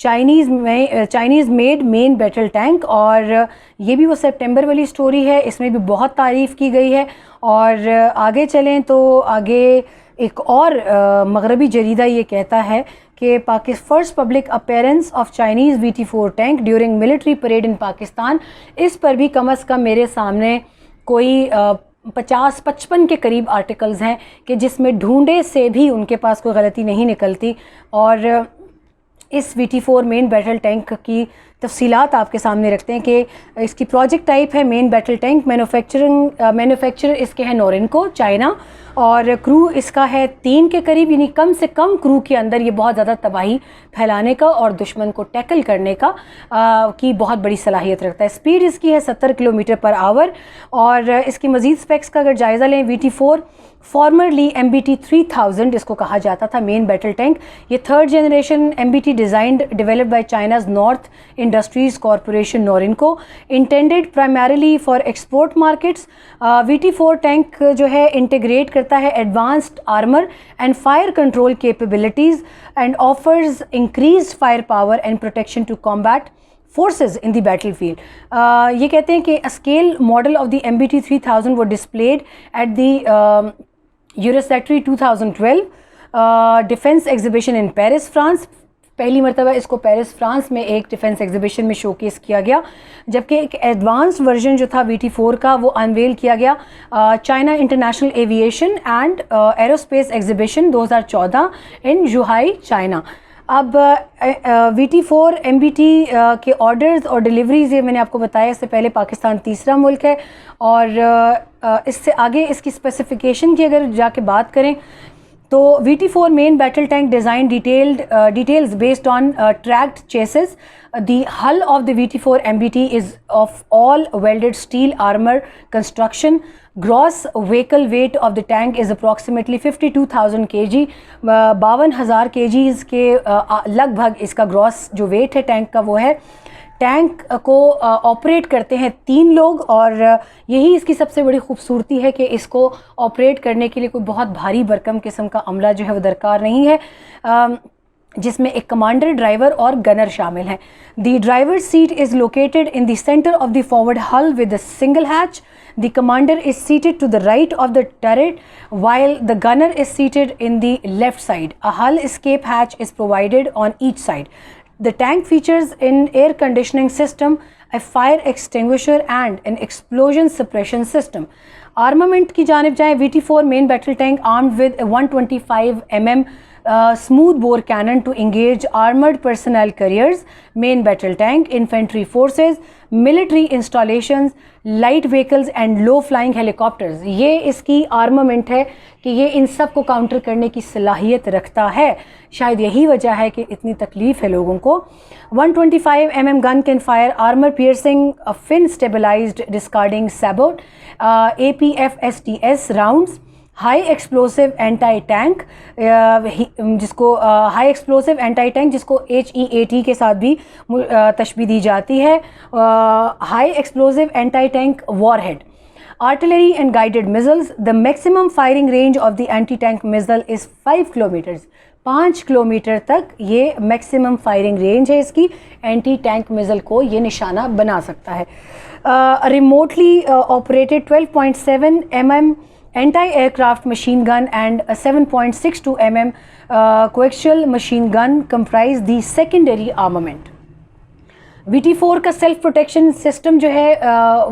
Chinese made man battle tank, اور یہ بھی وہ سپٹمبر والی سٹوری ہے، اس میں بھی بہت تعریف کی گئی ہے. اور آگے چلیں تو آگے ایک اور مغربی جریدہ یہ کہتا ہے کہ first public appearance of Chinese VT-4 tank during military parade in Pakistan. اس پر بھی کم از کم میرے سامنے کوئی 50-55 کے قریب آرٹیکلز ہیں کہ جس میں ڈھونڈے سے بھی ان کے پاس کوئی غلطی نہیں نکلتی. اور اس VT-4 مین بیٹل ٹینک کی تفصیلات آپ کے سامنے رکھتے ہیں کہ اس کی پروجیکٹ ٹائپ ہے مین بیٹل ٹینک. مینوفیکچرر اس کے ہیں نورنکو چائنا، اور کرو اس کا ہے 3 کے قریب، یعنی کم سے کم کرو کے اندر یہ بہت زیادہ تباہی پھیلانے کا اور دشمن کو ٹیکل کرنے کا کی بہت بڑی صلاحیت رکھتا ہے. اسپیڈ اس کی ہے 70 کلومیٹر پر آور. اور اس کی مزید سپیکس کا اگر جائزہ لیں، VT-4 فارمرلی MBT 3000 اس کو کہا جاتا تھا مین بیٹل ٹینک. یہ 3rd generation MBT designed developed by China's North Industries Corporation Norinco, intended primarily for export markets. VT-4 tank جو ہے انٹیگریٹ کرتا ہے advanced armour and fire control capabilities and offers increased fire power and protection to combat forces in the battlefield. یہ کہتے ہیں کہ a scale model of the MBT 3000 were displayed at the Eurosatory 2012 defence exhibition in Paris France. پہلی مرتبہ اس کو Paris France میں ایک defence exhibition میں شو کیس کیا گیا، جبکہ ایک ایڈوانسڈ ورژن جو تھا VT-4 کا وہ انویل کیا گیا China International Aviation and Aerospace Exhibition 2014 in Zhuhai China. اب VT-4 MBT کے آرڈرز اور ڈیلیوریز یہ میں نے آپ کو بتایا، اس سے پہلے پاکستان تیسرا ملک ہے. اور اس سے آگے اس کی اسپیسیفیکیشن کی اگر جا کے بات کریں تو VT-4 main battle tank design details based on tracked chassis. The hull of the VT-4 MBT is of all welded steel armor construction. Gross vehicle weight of the tank is approximately 52,000 kg. 52,000 kg کے لگ بھگ اس کا grass جو wait ہے tank کا وہ ہے. Tank کو آپریٹ کرتے ہیں 3 لوگ، اور یہی اس کی سب سے بڑی خوبصورتی ہے کہ اس کو آپریٹ کرنے کے لیے کوئی بہت بھاری بھرکم قسم کا عملہ جو ہے وہ درکار نہیں ہے، جس میں ایک کمانڈر، ڈرائیور اور گنر شامل ہیں. The driver seat is located in the centre of the forward hull with a single hatch. The commander is seated to the right of the turret while the gunner is seated in the left side. A hull escape hatch is provided on each side. The tank features an air conditioning system, a fire extinguisher and an explosion suppression system. Armament کی جانب جائیں، VT-4 main battle tank armed with a 125 mm smooth bore cannon to engage armored personnel carriers, main battle tank, infantry forces, military installations, light vehicles and low flying helicopters. یہ اس کی armament ہے کہ یہ ان سب کو counter کرنے کی صلاحیت رکھتا ہے. شاید یہی وجہ ہے کہ اتنی تکلیف ہے لوگوں کو. 125 mm gun can fire armor piercing fin stabilized discarding sabot APFSTS rounds. High explosive anti tank جس کو ہائی ایکسپلوسو اینٹائی ٹینک جس کو HEAT کے ساتھ بھی تشبیہ دی جاتی ہے. High explosive anti tank warhead ہیڈ. Artillery and guided missiles. The maximum firing range of the anti tank missile is 5 kilometres. 5 kilometre تک یہ میکسیمم فائرنگ رینج ہے اس کی. اینٹی ٹینک میزل کو یہ نشانہ بنا سکتا ہے. Remotely operated 12.7 mm anti-aircraft machine gun and a 7.62 mm coaxial machine gun comprise the secondary armament. VT-4 کا سیلف پروٹیکشن سسٹم جو ہے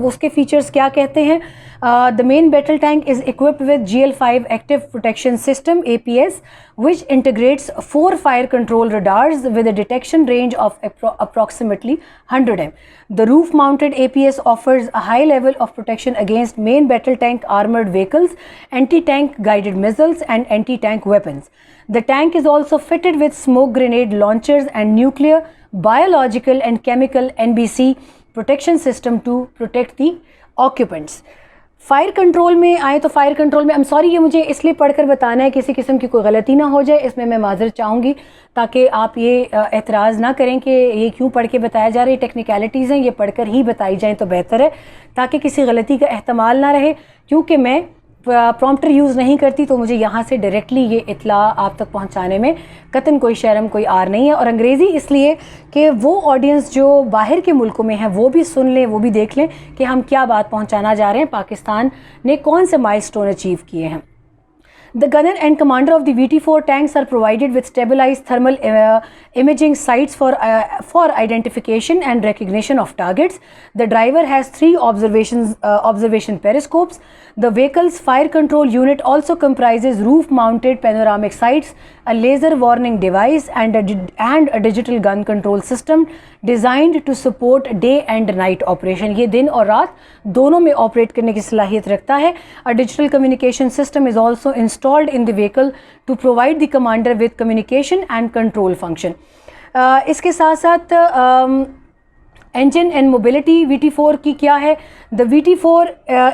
اس کے فیچرز کیا کہتے ہیں؟ The main battle tank is equipped with GL5 Active Protection System APS, which integrates 4 fire control radars with a detection range of approximately 100 m. The roof-mounted APS offers a high level of protection against main battle tank armored vehicles, anti-tank guided missiles, and anti-tank weapons. The tank is also fitted with smoke grenade launchers and nuclear, biological, and chemical NBC protection system to protect the occupants. Fire control میں آئیں تو fire control میں sorry یہ مجھے اس لیے پڑھ کر بتانا ہے کسی قسم کی کوئی غلطی نہ ہو جائے، اس میں معذرت چاہوں گی تاکہ آپ یہ اعتراض نہ کریں کہ یہ کیوں پڑھ کے بتایا جا رہا ہے. ٹیکنیکلٹیز ہیں، یہ پڑھ کر ہی بتائی جائیں تو بہتر ہے تاکہ کسی غلطی کا احتمال نہ رہے. کیونکہ میں پرومپٹر یوز نہیں کرتی تو مجھے یہاں سے ڈائریکٹلی یہ اطلاع آپ تک پہنچانے میں قطعاً کوئی شرم کوئی آر نہیں ہے. اور انگریزی اس لیے کہ وہ آڈینس جو باہر کے ملکوں میں ہیں وہ بھی سن لیں, وہ بھی دیکھ لیں کہ ہم کیا بات پہنچانا جا رہے ہیں, پاکستان نے کون سے مائل سٹون اچیو کیے ہیں. The gunner and commander of the VT-4 tanks are provided with stabilized thermal imaging sights for identification and recognition of targets. The driver has 3 observation periscopes. The vehicle's fire control unit also comprises roof-mounted panoramic sights, a laser warning device, and a digital gun control system designed to support day and night operation. یہ دن اور رات دونوں میں operate کرنے کی صلاحیت رکھتا ہے. A digital communication system is also installed in the vehicle to provide the commander with communication and control function. اس کے ساتھ ساتھ engine and mobility VT-4 کی کیا ہے. The VT-4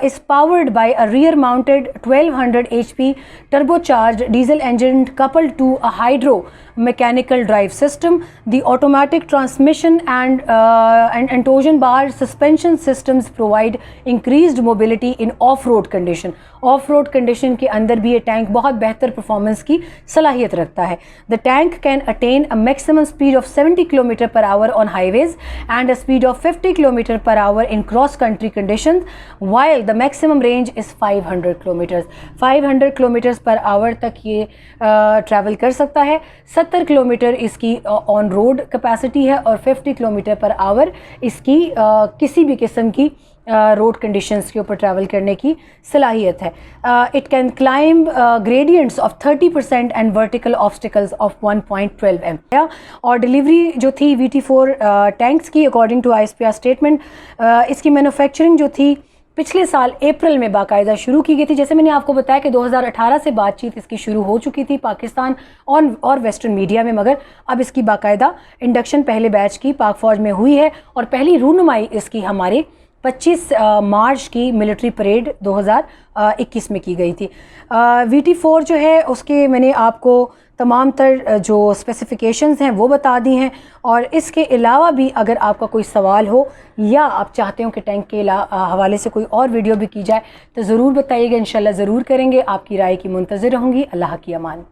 is powered by a rear-mounted 1200 HP turbocharged diesel engine coupled to a hydro-mechanical drive system. The automatic transmission and torsion bar suspension systems provide increased mobility in off-road condition. Off-road condition کے اندر بھی یہ tank بہت بہتر performance کی صلاحیت رکھتا ہے. The tank can attain a maximum speed of 70 km/h on highways and a speed of 50 km/h in cross-country conditions, while the maximum range is 500 km. 500 km/h تک یہ ٹریول کر سکتا ہے. 70 کلومیٹر اس کی آن روڈ کیپیسٹی ہے اور 50 km/h اس کی کسی بھی قسم کی روڈ کنڈیشنز کے اوپر ٹریول کرنے کی صلاحیت ہے. It can climb gradients of 30% and vertical obstacles of 1.12 m. اور ڈیلیوری جو تھی VT-4 ٹینکس کی اکارڈنگ ٹو ISPR اسٹیٹمنٹ, اس کی مینوفیکچرنگ جو تھی پچھلے سال اپریل میں باقاعدہ شروع کی گئی تھی. جیسے میں نے آپ کو بتایا کہ 2018 سے بات چیت اس کی شروع ہو چکی تھی پاکستان اور ویسٹرن میڈیا میں, مگر اب اس کی باقاعدہ انڈکشن پہلے بیچ کی پاک فوج میں ہوئی ہے اور پہلی رونمائی اس کی ہمارے 25 مارچ کی ملٹری پریڈ 2021 میں کی گئی تھی. VT-4 جو ہے اس کے میں نے آپ کو تمام تر جو اسپیسیفیکیشنز ہیں وہ بتا دی ہیں, اور اس کے علاوہ بھی اگر آپ کا کوئی سوال ہو یا آپ چاہتے ہو کہ ٹینک کے حوالے سے کوئی اور ویڈیو بھی کی جائے تو ضرور بتائیے گا, انشاءاللہ ضرور کریں گے. آپ کی رائے کی منتظر رہوں گی. اللہ کی امان.